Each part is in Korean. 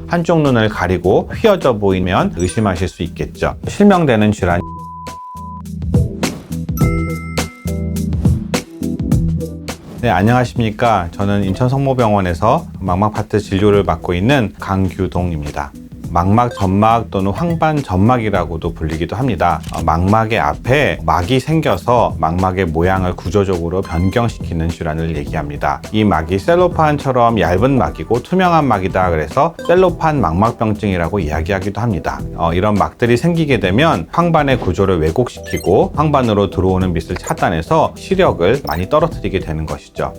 한쪽 눈을 가리고 휘어져 보이면 의심하실 수 있겠죠. 실명되는 질환. 네, 안녕하십니까. 저는 인천성모병원에서 망막 파트 진료를 맡고 있는 강규동입니다. 망막 점막 또는 황반 점막이라고도 불리기도 합니다. 망막의 앞에 막이 생겨서 망막의 모양을 구조적으로 변경시키는 질환을 얘기합니다. 이 막이 셀로판처럼 얇은 막이고 투명한 막이다, 그래서 셀로판 망막병증이라고 이야기하기도 합니다. 이런 막들이 생기게 되면 황반의 구조를 왜곡시키고 황반으로 들어오는 빛을 차단해서 시력을 많이 떨어뜨리게 되는 것이죠.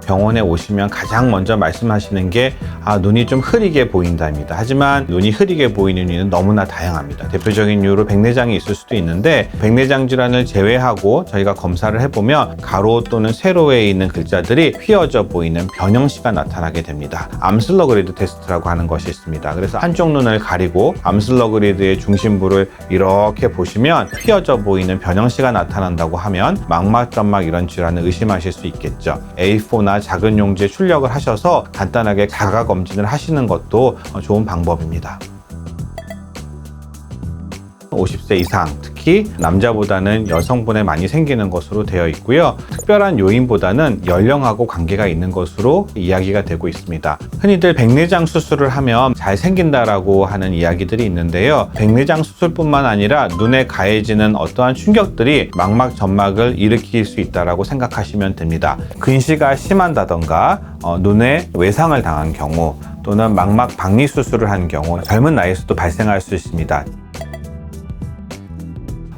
병원에 오시면 가장 먼저 말씀하시는 게 눈이 좀 흐리게 보인다입니다. 하지만 눈이 흐리게 보이는 이유는 너무나 다양합니다. 대표적인 이유로 백내장이 있을 수도 있는데, 백내장 질환을 제외하고 저희가 검사를 해보면 가로 또는 세로에 있는 글자들이 휘어져 보이는 변형시가 나타나게 됩니다. 암슬러 그리드 테스트라고 하는 것이 있습니다. 그래서 한쪽 눈을 가리고 암슬러 그리드의 중심부를 이렇게 보시면 휘어져 보이는 변형시가 나타난다고 하면 망막 점막 이런 질환을 의심하실 수 있겠죠. A4나 작은 용지에 출력을 하셔서 간단하게 자가 검진을 하시는 것도 좋은 방법입니다. 50세 이상, 특히 남자보다는 여성분에 많이 생기는 것으로 되어 있고요. 특별한 요인보다는 연령하고 관계가 있는 것으로 이야기가 되고 있습니다. 흔히들 백내장 수술을 하면 잘 생긴다라고 하는 이야기들이 있는데요. 백내장 수술뿐만 아니라 눈에 가해지는 어떠한 충격들이 망막 점막을 일으킬 수 있다라고 생각하시면 됩니다. 근시가 심한다던가 눈에 외상을 당한 경우, 또는 망막 박리 수술을 한 경우 젊은 나이에서도 발생할 수 있습니다.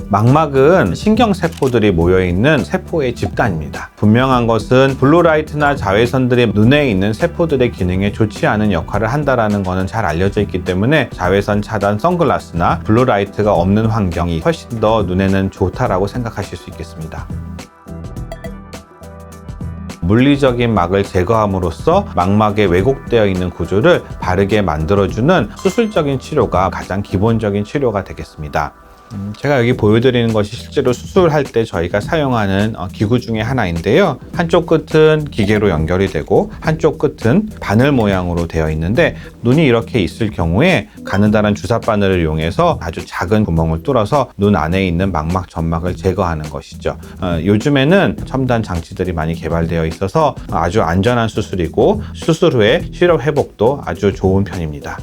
망막은 신경세포들이 모여있는 세포의 집단입니다. 분명한 것은 블루라이트나 자외선들이 눈에 있는 세포들의 기능에 좋지 않은 역할을 한다는 것은 잘 알려져 있기 때문에 자외선 차단 선글라스나 블루라이트가 없는 환경이 훨씬 더 눈에는 좋다라고 생각하실 수 있겠습니다. 물리적인 막을 제거함으로써 망막에 왜곡되어 있는 구조를 바르게 만들어주는 수술적인 치료가 가장 기본적인 치료가 되겠습니다. 제가 여기 보여드리는 것이 실제로 수술할 때 저희가 사용하는 기구 중에 하나인데요. 한쪽 끝은 기계로 연결이 되고 한쪽 끝은 바늘 모양으로 되어 있는데, 눈이 이렇게 있을 경우에 가느다란 주사 바늘을 이용해서 아주 작은 구멍을 뚫어서 눈 안에 있는 망막 점막을 제거하는 것이죠. 요즘에는 첨단 장치들이 많이 개발되어 있어서 아주 안전한 수술이고, 수술 후에 시력 회복도 아주 좋은 편입니다.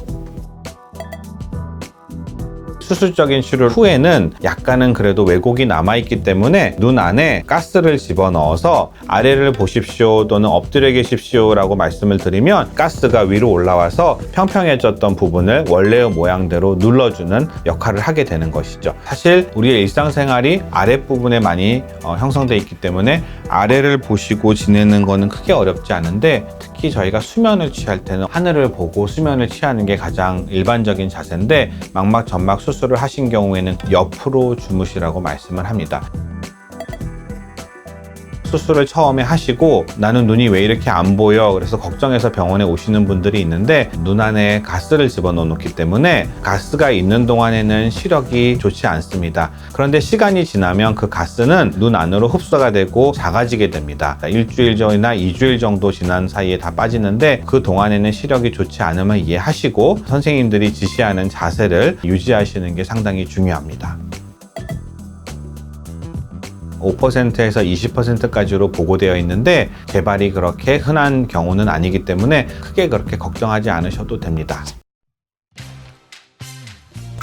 수술적인 치료 후에는 약간은 그래도 왜곡이 남아있기 때문에 눈 안에 가스를 집어넣어서 아래를 보십시오 또는 엎드려 계십시오 라고 말씀을 드리면 가스가 위로 올라와서 평평해졌던 부분을 원래의 모양대로 눌러주는 역할을 하게 되는 것이죠. 사실 우리의 일상생활이 아랫부분에 많이 형성되어 있기 때문에 아래를 보시고 지내는 거는 크게 어렵지 않은데, 특히 저희가 수면을 취할 때는 하늘을 보고 수면을 취하는 게 가장 일반적인 자세인데, 망막 점막 수술을 하신 경우에는 옆으로 주무시라고 말씀을 합니다. 수술을 처음에 하시고 나는 눈이 왜 이렇게 안 보여, 그래서 걱정해서 병원에 오시는 분들이 있는데, 눈 안에 가스를 집어넣어 놓기 때문에 가스가 있는 동안에는 시력이 좋지 않습니다. 그런데 시간이 지나면 그 가스는 눈 안으로 흡수가 되고 작아지게 됩니다. 일주일 전이나 2주일 정도 지난 사이에 다 빠지는데, 그 동안에는 시력이 좋지 않으면 이해하시고 선생님들이 지시하는 자세를 유지하시는 게 상당히 중요합니다. 5%에서 20%까지로 보고되어 있는데, 재발이 그렇게 흔한 경우는 아니기 때문에 크게 그렇게 걱정하지 않으셔도 됩니다.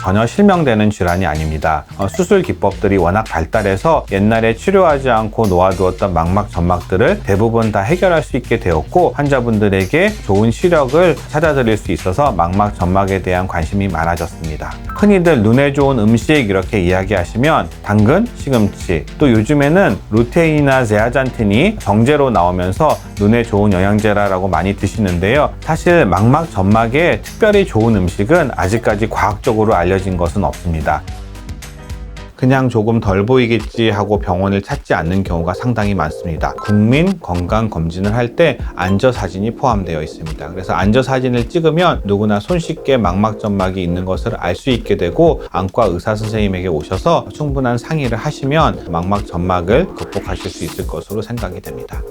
전혀 실명되는 질환이 아닙니다. 수술 기법들이 워낙 발달해서 옛날에 치료하지 않고 놓아두었던 망막 점막들을 대부분 다 해결할 수 있게 되었고, 환자분들에게 좋은 시력을 찾아드릴 수 있어서 망막 점막에 대한 관심이 많아졌습니다. 흔히들 눈에 좋은 음식 이렇게 이야기하시면 당근, 시금치, 또 요즘에는 루테인이나 제아잔틴이 정제로 나오면서 눈에 좋은 영양제라고 많이 드시는데요. 사실 망막 점막에 특별히 좋은 음식은 아직까지 과학적으로 알려진 것은 없습니다. 그냥 조금 덜 보이겠지 하고 병원을 찾지 않는 경우가 상당히 많습니다. 국민 건강검진을 할 때 안저사진이 포함되어 있습니다. 그래서 안저사진을 찍으면 누구나 손쉽게 망막점막이 있는 것을 알 수 있게 되고, 안과 의사 선생님에게 오셔서 충분한 상의를 하시면 망막점막을 극복하실 수 있을 것으로 생각이 됩니다.